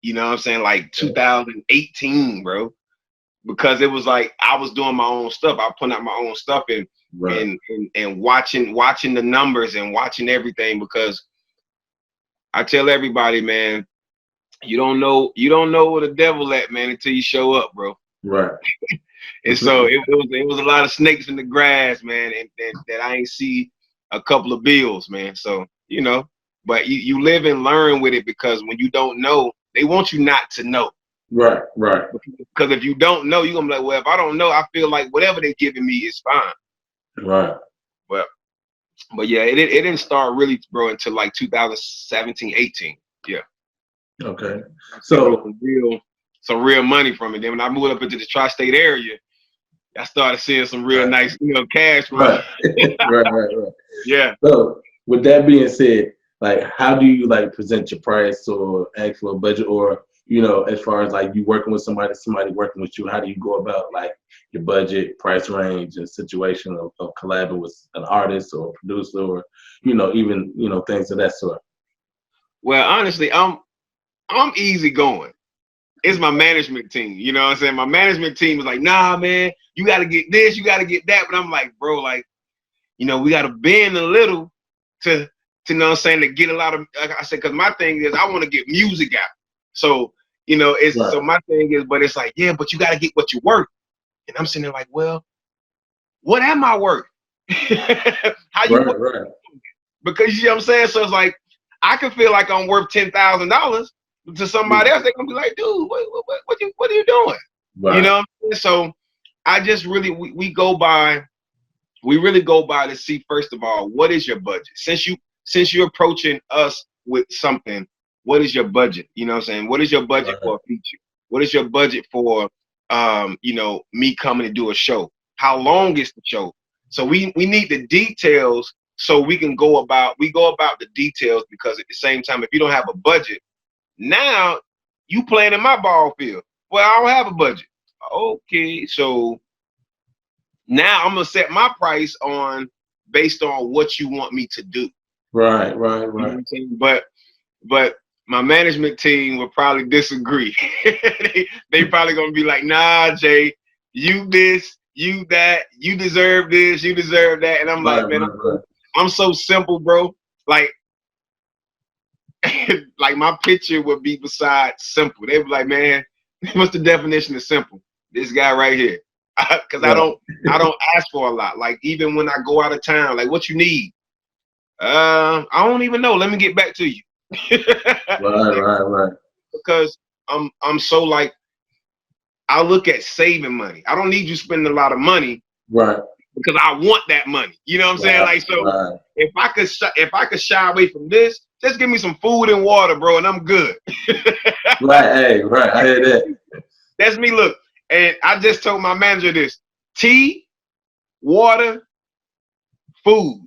Speaker 3: You know what I'm saying? Like 2018, bro. Because it was like I was doing my own stuff. I was putting out my own stuff and
Speaker 2: Right.
Speaker 3: and watching the numbers and watching everything. Because I tell everybody, man, you don't know where the devil at, man, until you show up, bro.
Speaker 2: Right.
Speaker 3: And so it was a lot of snakes in the grass, man, and that I ain't see a couple of bills, man. So but you live and learn with it, because when you don't know, they want you not to know.
Speaker 2: Right. Right.
Speaker 3: Because if you don't know, you're gonna be like, well, if I don't know, I feel like whatever they're giving me is fine.
Speaker 2: Right.
Speaker 3: But yeah, it didn't start really, bro, until like 2017, 18. Yeah.
Speaker 2: Okay. So
Speaker 3: some real money from it. Then when I moved up into the tri-state area, I started seeing some real nice, cash flow.
Speaker 2: Right. right.
Speaker 3: Yeah.
Speaker 2: So with that being said, like, how do you like present your price or ask for a budget, or as far as like you working with somebody working with you, how do you go about like your budget, price range, and situation of collabing with an artist or a producer, or even things of that sort?
Speaker 3: Well, honestly, I'm easy going. It's my management team. You know what I'm saying? My management team is like, nah, man, you got to get this, you got to get that. But I'm like, bro, like, we got to bend a little to know what I'm saying, to get a lot of, like I said, because my thing is I want to get music out. So, it's right. So my thing is, but it's like, yeah, but you got to get what you're worth. And I'm sitting there like, well, what am I worth? How you
Speaker 2: right.
Speaker 3: Because you know what I'm saying? So it's like, I can feel like I'm worth $10,000 to somebody else. They're gonna be like, dude, what are you doing? Right. You know what I'm saying? So I just really we really go by to see, first of all, what is your budget? Since you're approaching us with something, what is your budget? You know what I'm saying? What is your budget for a feature? What is your budget for me coming to do a show? How long is the show? So we need the details, so we can go about the details, because at the same time, if you don't have a budget, now you playing in my ball field. Well, I don't have a budget. Okay, so now I'm gonna set my price based on what you want me to do.
Speaker 2: Right.
Speaker 3: You know what I'm saying? But my management team will probably disagree. they probably gonna be like, nah, Jay, you this, you that, you deserve this, you deserve that. And I'm like, man, I'm so simple, bro. Like, like my picture would be beside simple. They be like, man, what's the definition of simple? This guy right here. Because I don't ask for a lot. Like, even when I go out of town, like, what you need? I don't even know. Let me get back to you.
Speaker 2: Right.
Speaker 3: Because I'm so like, I look at saving money. I don't need you spending a lot of money.
Speaker 2: Right.
Speaker 3: Because I want that money. You know what I'm saying? Like, so if I could shy away from this, just give me some food and water, bro, and I'm good.
Speaker 2: Right. I hear that.
Speaker 3: That's me. Look, and I just told my manager this: tea, water, food.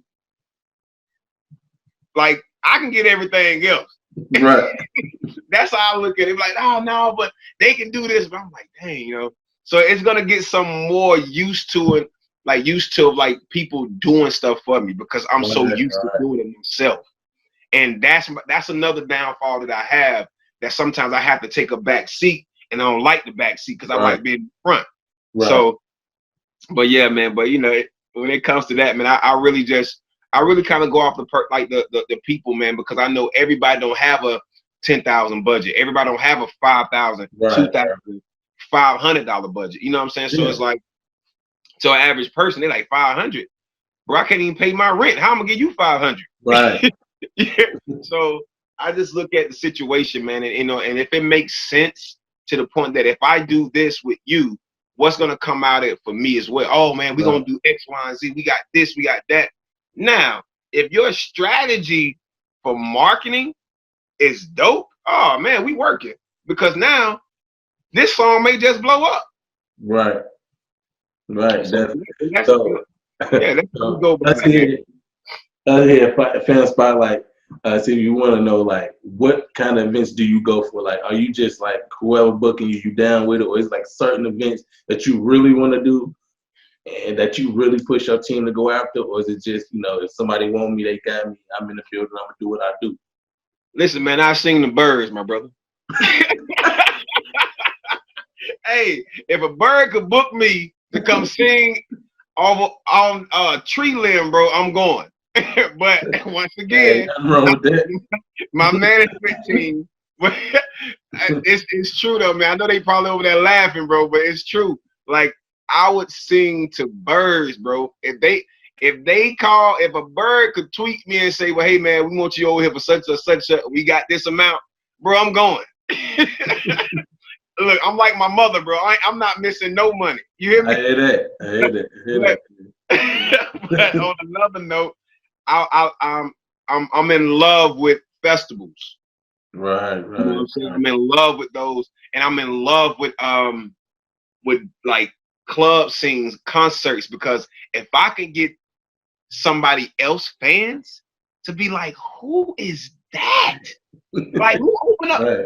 Speaker 3: Like, I can get everything else.
Speaker 2: Right.
Speaker 3: That's how I look at it. Like, oh no, but they can do this. But I'm like, dang, So it's gonna get some more used to it, like people doing stuff for me, because I'm so used to doing it myself. And that's another downfall that I have, that sometimes I have to take a back seat, and I don't like the back seat, because I like being in front. Right. So, but yeah, man. But when it comes to that, man, I really kind of go off the people, man, because I know everybody don't have a $10,000 budget. Everybody don't have a $5,000, $2,000, $500 budget. You know what I'm saying? So it's like, to an average person, they're like, 500, bro, I can't even pay my rent. How am I gonna give you 500?
Speaker 2: Right.
Speaker 3: Yeah. So I just look at the situation, man, and and if it makes sense, to the point that if I do this with you, what's gonna come out of it for me as well? Oh man, we're gonna do X, Y, and Z. We got this, we got that. Now, if your strategy for marketing is dope, oh man, we working. Because now this song may just blow up.
Speaker 2: Right. Right.
Speaker 3: So, that's
Speaker 2: So,
Speaker 3: yeah, that's
Speaker 2: so
Speaker 3: go by.
Speaker 2: Let's hear fan spotlight. So you want to know like what kind of events do you go for? Like, are you just like whoever booking you down with it, or is like certain events that you really want to do and that you really push your team to go after, or is it just if somebody want me, they got me. I'm in the field and I'm gonna do what I do.
Speaker 3: Listen, man, I sing the birds, my brother. Hey, if a bird could book me to come sing on tree limb, bro, I'm going. But once again,
Speaker 2: nothing wrong with that.
Speaker 3: My management team, it's true though, man. I know they probably over there laughing, bro, but it's true. Like I would sing to birds, bro. If a bird could tweet me and say, well, hey man, we want you over here for such and such a, we got this amount, bro, I'm going. Look, I'm like my mother, bro. I'm not missing no money. You hear me?
Speaker 2: I hear that.
Speaker 3: But on another note, I'm in love with festivals.
Speaker 2: Right.
Speaker 3: You know what I'm saying? I'm in love with those, and I'm in love with like club scenes, concerts, because if I could get somebody else fans to be like, who is that? Like who opened up? Right.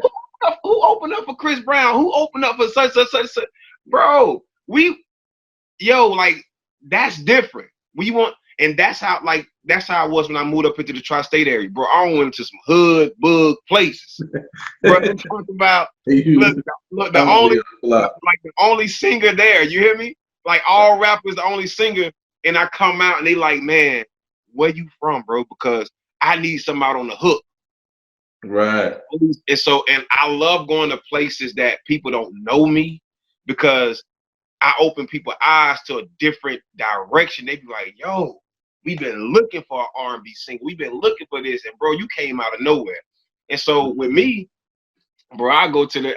Speaker 3: Who opened up for Chris Brown? Who opened up for such? Bro, like that's different. We want, and that's how I was when I moved up into the tri-state area, bro. I went into some hood bug places. Bro, they talking about look, the only singer there. You hear me? Like all rappers, the only singer, and I come out and they like, man, where you from, bro? Because I need somebody on the hook.
Speaker 2: Right.
Speaker 3: And I love going to places that people don't know me, because I open people's eyes to a different direction. They be like, yo, we've been looking for an R&B singer. We've been looking for this. And bro, you came out of nowhere. And so with me, bro, I go to the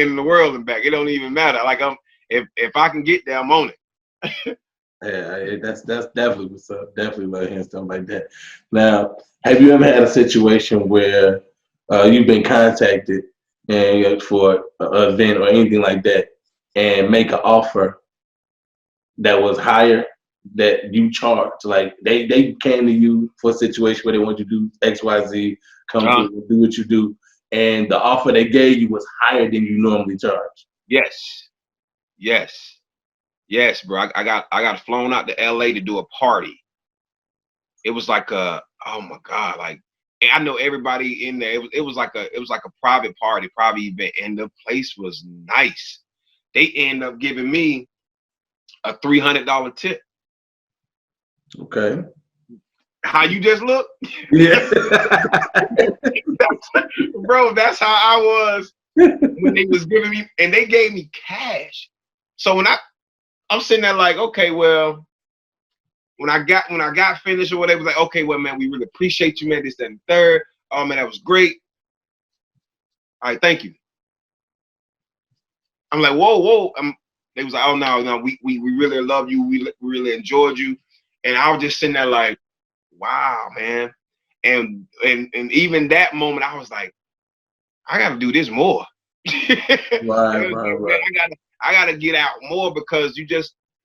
Speaker 3: end of the world and back. It don't even matter. Like if I can get there, I'm on it.
Speaker 2: Yeah, that's definitely what's up. Definitely love hearing stuff like that. Now, have you ever had a situation where you've been contacted and for an event or anything like that, and make an offer that was higher that you charged? Like they came to you for a situation where they want you to do X, Y, Z, come to do what you do, and the offer they gave you was higher than you normally charge.
Speaker 3: Yes, bro. I got flown out to LA to do a party. It was like oh my God, like, and I know everybody in there. It was like a private party, private event, and the place was nice. They end up giving me a $300 tip.
Speaker 2: Okay.
Speaker 3: How you just look?
Speaker 2: Yeah.
Speaker 3: Bro, that's how I was when they was giving me, and they gave me cash. So when I'm sitting there like, okay, well, when I got finished or whatever, it was like, okay, well, man, we really appreciate you, man. This, that, and third. Oh man, that was great. All right, thank you. I'm like, whoa. They was like, oh no, we really love you. We really enjoyed you. And I was just sitting there like, wow, man. And even that moment, I was like, I got to do this more.
Speaker 2: Right.
Speaker 3: I gotta get out more, because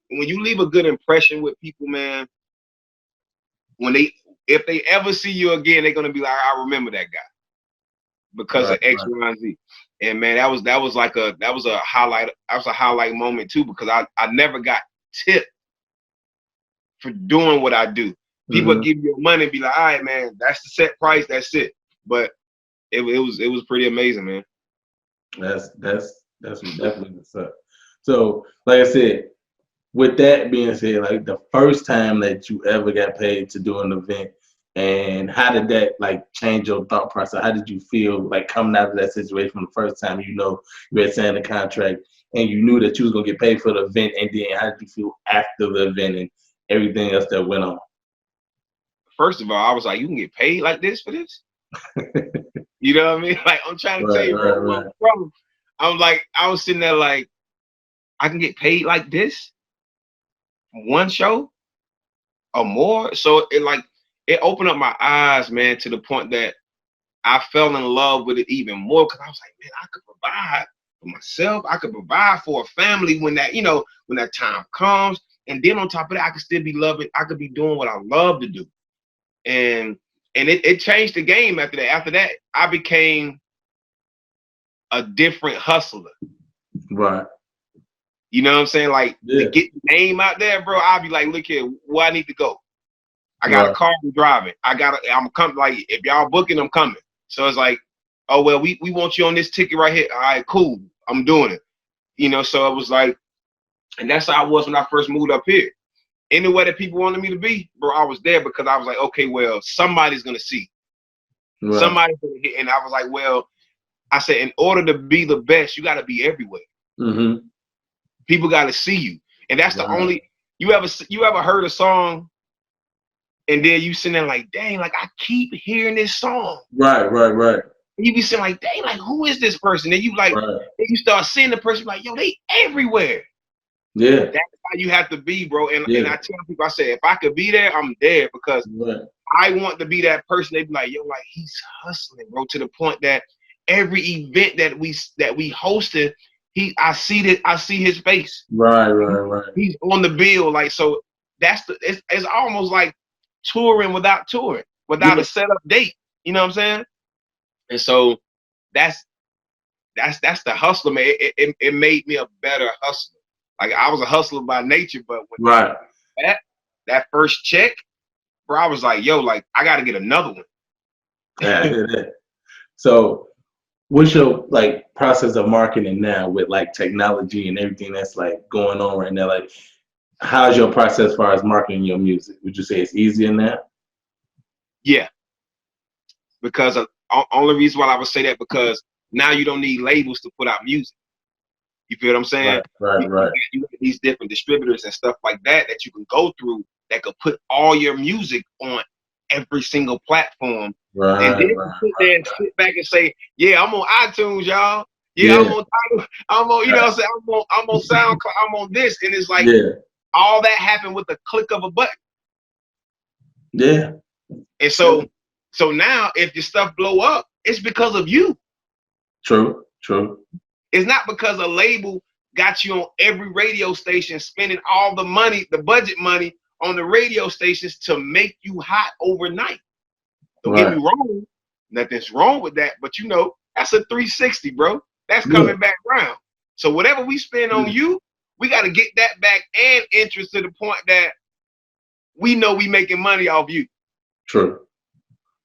Speaker 3: when you leave a good impression with people, man, if they ever see you again, they're gonna be like, I remember that guy because of X, Y, and Z. And man, that was a highlight moment too, because I never got tipped for doing what I do. People give you money and be like, all right, man, that's the set price, that's it. But it was pretty amazing, man.
Speaker 2: That's definitely what's up. So, like I said, with that being said, like the first time that you ever got paid to do an event, and how did that like change your thought process? How did you feel like coming out of that situation from the first time you had signed the contract and you knew that you was gonna get paid for the event, and then how did you feel after the event and everything else that went on?
Speaker 3: First of all, I was like, you can get paid like this for this? You know what I mean? Like, I'm trying to tell you, bro. I was sitting there like, I can get paid like this one show or more. So it opened up my eyes, man, to the point that I fell in love with it even more because I was like, man, I could provide for myself. I could provide for a family when that, when that time comes. And then on top of that, I could still be loving. I could be doing what I love to do. And it changed the game after that. After that, I became a different hustler.
Speaker 2: Right.
Speaker 3: You know what I'm saying? Like
Speaker 2: Yeah.
Speaker 3: to get the name out there, bro. I'll be like, look here, where I need to go. I got a car I'm driving. I'm coming. Like if y'all booking, I'm coming. So it's like, oh well, we want you on this ticket right here. All right, cool. I'm doing it. So it was like, and that's how I was when I first moved up here. Anywhere that people wanted me to be, bro, I was there because I was like, okay, well, somebody's gonna see.
Speaker 2: Right.
Speaker 3: Somebody's gonna hit. And I was like, well, I said, in order to be the best, you gotta be everywhere.
Speaker 2: Mm-hmm.
Speaker 3: People gotta see you. And that's the only you ever heard a song and then you sitting there like, dang, like I keep hearing this song.
Speaker 2: Right.
Speaker 3: And you be saying like, dang, like who is this person? And you like, and you start seeing the person like, yo, they everywhere.
Speaker 2: Yeah.
Speaker 3: That's how you have to be, bro. And I tell people, I say, if I could be there, I'm there because I want to be that person. They be like, yo, like he's hustling, bro, to the point that every event that we hosted, I see his face.
Speaker 2: Right.
Speaker 3: He's on the bill, like so. It's almost like touring without a set up date. You know what I'm saying? And so that's the hustler, man. It made me a better hustler. Like I was a hustler by nature, but when that first check, bro, I was like, yo, like I got to get another one.
Speaker 2: Yeah, I hear that. So, what's your like process of marketing now with like technology and everything that's like going on right now? Like, how's your process as far as marketing your music? Would you say it's easier now?
Speaker 3: Yeah, because only reason why I would say that because now you don't need labels to put out music. You feel what I'm saying?
Speaker 2: Right.
Speaker 3: You have these different distributors and stuff like that you can go through that could put all your music on every single platform.
Speaker 2: Right.
Speaker 3: And then sit there and sit back and say, yeah, I'm on iTunes, y'all. Yeah, I'm on Tidal. I'm on, you know what I'm saying? I'm on SoundCloud. I'm on this. And it's like all that happened with the click of a button.
Speaker 2: Yeah.
Speaker 3: And so now if your stuff blow up, it's because of you.
Speaker 2: True.
Speaker 3: It's not because a label got you on every radio station spending all the money, the budget money on the radio stations to make you hot overnight. Don't get me wrong. Nothing's wrong with that. But that's a 360, bro. That's coming back around. So whatever we spend on you, we got to get that back and interest to the point that we know we making money off you.
Speaker 2: True.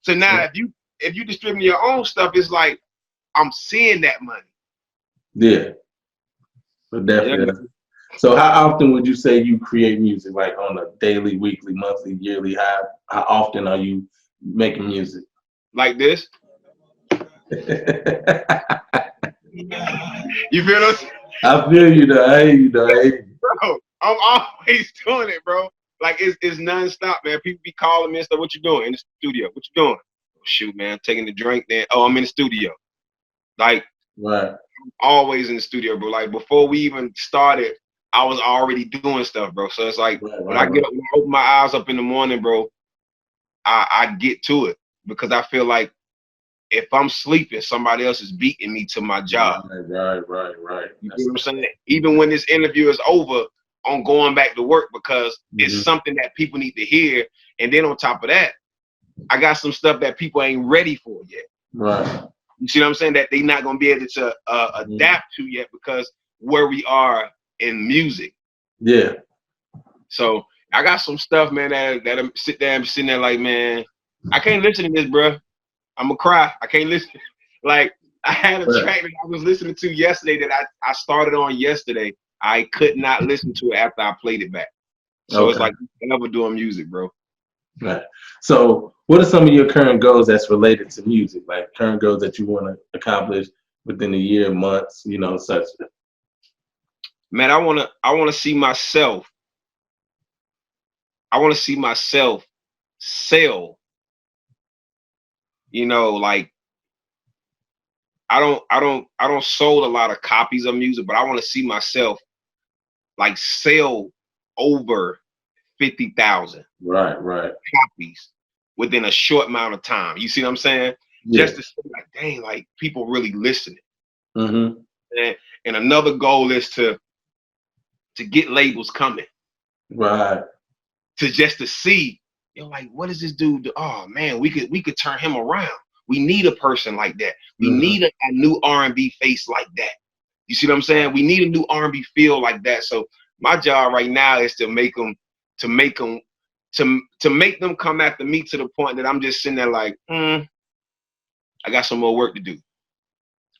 Speaker 3: So now if you distribute your own stuff, it's like I'm seeing that money.
Speaker 2: Yeah. But definitely. Yeah. So how often would you say you create music? Like on a daily, weekly, monthly, yearly? How often are you making music?
Speaker 3: Like this? You feel us?
Speaker 2: I feel you though. I hear you though.
Speaker 3: Bro, I'm always doing it, bro. Like it's nonstop, man. People be calling me and stuff. What you doing in the studio? What you doing? Oh, shoot, man. Taking the drink. Then I'm in the studio. Like I'm always in the studio, bro. Like before we even started, I was already doing stuff, bro. So it's like when I get up, when I open my eyes up in the morning, bro, I get to it because I feel like if I'm sleeping, somebody else is beating me to my job.
Speaker 2: Right.
Speaker 3: You know what I'm saying? Even when this interview is over, I'm going back to work because it's something that people need to hear. And then on top of that, I got some stuff that people ain't ready for yet.
Speaker 2: Right.
Speaker 3: You see what I'm saying? That they're not going to be able to adapt to yet because where we are in music.
Speaker 2: Yeah.
Speaker 3: So I got some stuff, man, that I'm sitting there like, man, I can't listen to this, bro. I'm gonna cry. I can't listen. Like I had a track that I was listening to yesterday that I started on yesterday. I could not listen to it after I played it back. So it's like never doing music, bro.
Speaker 2: Right. So what are some of your current goals that's related to music? Like current goals that you want to accomplish within a year, months, such.
Speaker 3: Man, I wanna see myself. I want to see myself sell. Like I don't sold a lot of copies of music, but I want to see myself like sell over 50,000
Speaker 2: Right.
Speaker 3: copies within a short amount of time. You see what I'm saying?
Speaker 2: Yeah.
Speaker 3: Just to say like, dang, like people really listening.
Speaker 2: Mm-hmm.
Speaker 3: And another goal is to get labels coming.
Speaker 2: Right.
Speaker 3: To see, you know, like, what does this dude do? Oh man, we could turn him around. We need a person like that. We need a new R&B face like that. You see what I'm saying? We need a new R&B feel like that. So my job right now is to make them come after me to the point that I'm just sitting there like, I got some more work to do.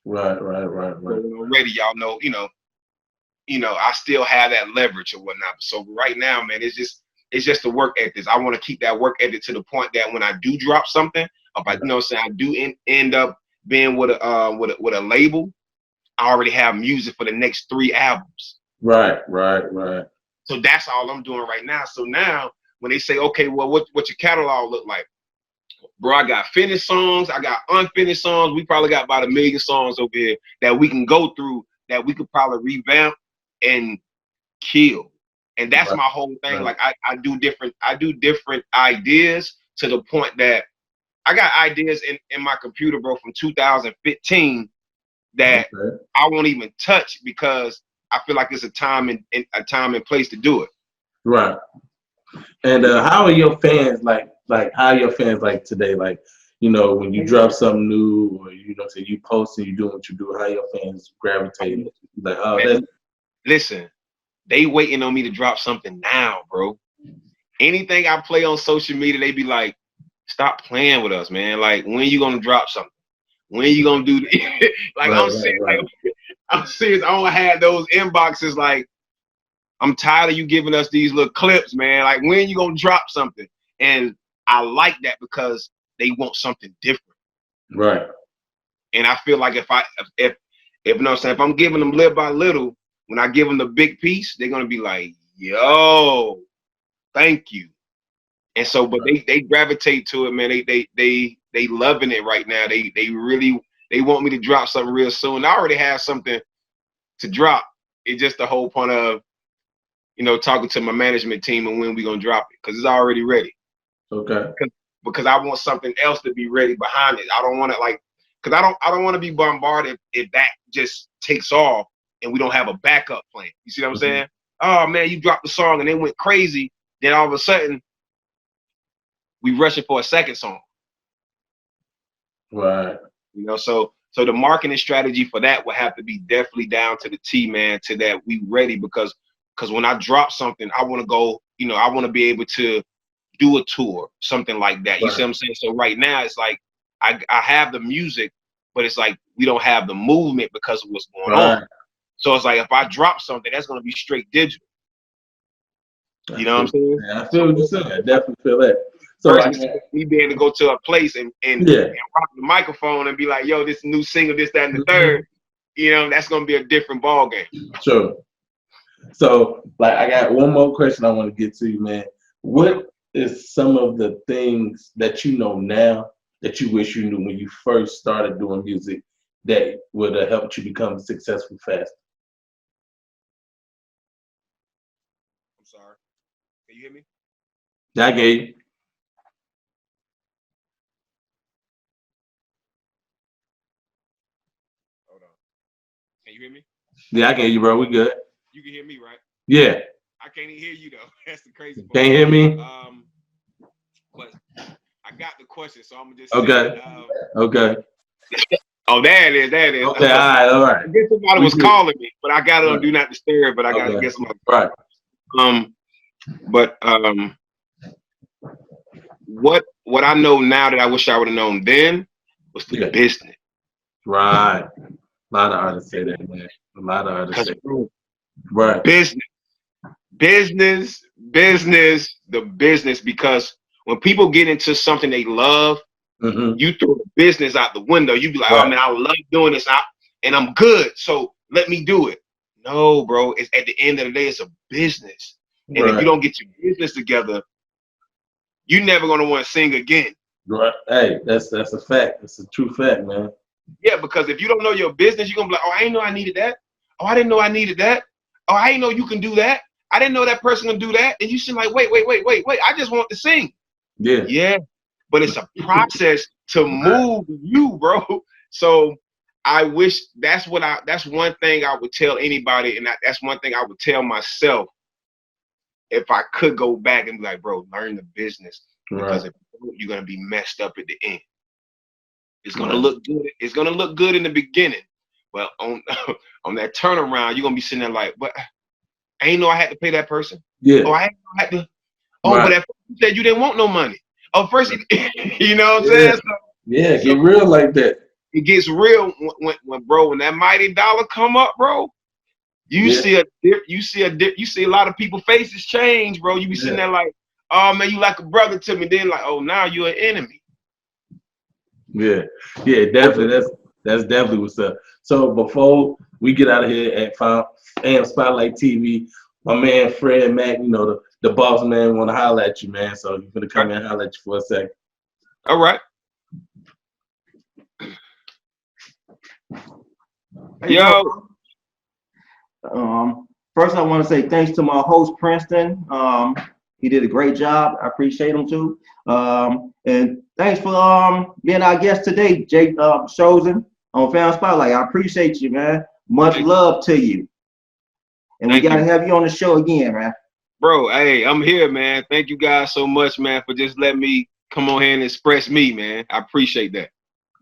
Speaker 2: Right.
Speaker 3: Already, y'all know, I still have that leverage or whatnot. So right now, man, it's just the work ethic. I want to keep that work ethic to the point that when I do drop something, if I, I do end up being with a label, I already have music for the next 3 albums.
Speaker 2: Right.
Speaker 3: So that's all I'm doing right now. So now when they say, okay, well, what your catalog look like? Bro, I got finished songs, I got unfinished songs. We probably got about 1 million songs over here that we can go through, that we could probably revamp and kill. And that's my whole thing. Like I do different ideas to the point that I got ideas in my computer, bro, from 2015 that I won't even touch because I feel like it's a time and place to do it.
Speaker 2: Right. And how are your fans like how are your fans like today? Like, when you drop something new, or say you post and you do what you do, how your fans gravitate? Like, oh,
Speaker 3: man, listen, they waiting on me to drop something now, bro. Anything I play on social media, they be like, stop playing with us, man. Like, when you gonna drop something? When you gonna do this? Like, I'm serious. Like, I'm serious. I don't have those inboxes like, I'm tired of you giving us these little clips, man. Like, when you gonna drop something? And I like that because they want something different.
Speaker 2: Right.
Speaker 3: And I feel like if if I'm giving them little by little, when I give them the big piece, they're gonna be like, yo, thank you. And so, but they gravitate to it, man. They loving it right now. They want me to drop something real soon. I already have something to drop. It's just the whole point of, talking to my management team and when we gonna drop it, because it's already ready.
Speaker 2: Okay.
Speaker 3: Because I want something else to be ready behind it. I don't want to because I don't want to be bombarded if that just takes off and we don't have a backup plan. You see what I'm saying? Oh man, you dropped the song and it went crazy. Then all of a sudden, we rushing for a second song.
Speaker 2: Right.
Speaker 3: So the marketing strategy for that will have to be definitely down to the T, man, to that we ready, because when I drop something, I want to go, I want to be able to do a tour, something like that. You see what I'm saying? So right now it's like I have the music, but it's like we don't have the movement because of what's going on. So it's like if I drop something, that's going to be straight digital. You know what I'm saying?
Speaker 2: Yeah, I feel what you're saying. I definitely feel that. So
Speaker 3: we be able to go to a place and rock the microphone and be like, yo, this new single, this, that, and the third. That's going to be a different ball game.
Speaker 2: Sure. So, I got one more question I want to get to you, man. What is some of the things that you know now that you wish you knew when you first started doing music that would have helped you become successful faster?
Speaker 3: I'm sorry. Can you hear me?
Speaker 2: Yeah, I get you.
Speaker 3: Hold on. Can you hear me?
Speaker 2: Yeah, I can hear you, bro. We good.
Speaker 3: You can hear me, right?
Speaker 2: Yeah.
Speaker 3: I can't even hear you though. That's the crazy part.
Speaker 2: Can't hear me?
Speaker 3: But I got the question, so I'm gonna just
Speaker 2: okay. Okay.
Speaker 3: Oh, there it is. There it is.
Speaker 2: Okay. All right.
Speaker 3: I guess somebody was calling me, but I got it on Do Not Disturb. But I got to get somebody.
Speaker 2: Right.
Speaker 3: But what I know now that I wish I would have known then was the business.
Speaker 2: Right. A lot of artists say that, man. A lot of artists say that. Right.
Speaker 3: Business, the business, because when people get into something they love, you throw the business out the window. You be like, oh man, I love doing this and I'm good, so let me do it. No, bro, it's at the end of the day, it's a business. And if you don't get your business together, you're never gonna want to sing again.
Speaker 2: Right. Hey, that's a fact. That's a true fact, man.
Speaker 3: Yeah, because if you don't know your business, you're gonna be like, oh, I didn't know I needed that. Oh, I didn't know I needed that. Oh, I didn't know you can do that. I didn't know that person can do that. And you should like, wait. I just want to sing.
Speaker 2: Yeah.
Speaker 3: Yeah. But it's a process to move you, bro. So I wish that's one thing I would tell anybody, and that's one thing I would tell myself if I could go back and be like, bro, learn the business. Because if you don't, you're gonna be messed up at the end. It's gonna look good. It's gonna look good in the beginning, but on that turnaround, you're gonna be sitting there like, "But I ain't know I had to pay that person.
Speaker 2: Yeah.
Speaker 3: Oh, I ain't know I had to. Oh, but at first you said you didn't want no money. Oh, first, you know what I'm saying? So,
Speaker 2: yeah, get real like that.
Speaker 3: It gets real when that mighty dollar come up, bro. You see a lot of people faces change, bro. You be sitting there like, oh man, you like a brother to me. Then like, oh, now you're an enemy.
Speaker 2: Yeah, definitely. That's definitely what's up. So before we get out of here at AM Spotlight TV, my man Fred Mack, you know, the boss man, want to holler at you, man. So you're gonna come in and holler at you for a second.
Speaker 3: All right.
Speaker 4: Hey, yo. First I want to say thanks to my host Princeton. He did a great job. I appreciate him too. And thanks for being our guest today, Jake Chosen on Fam Spotlight. I appreciate you, man. Much love to you. And we gotta have you on the show again, man.
Speaker 3: Bro, hey, I'm here, man. Thank you guys so much, man, for just letting me come on here and express me, man. I appreciate that.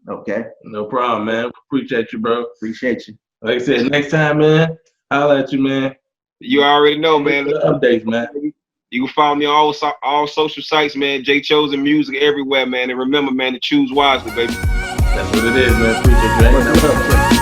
Speaker 4: Okay.
Speaker 2: No problem, man. Appreciate you, bro.
Speaker 4: Appreciate you.
Speaker 2: Like I said, next time, man, holler at you, man.
Speaker 3: You already know, man.
Speaker 2: Updates, man.
Speaker 3: You can follow me on all social sites, man. Jay Chosen Music everywhere, man. And remember, man, to choose wisely, baby.
Speaker 2: That's what it is, man. Appreciate you.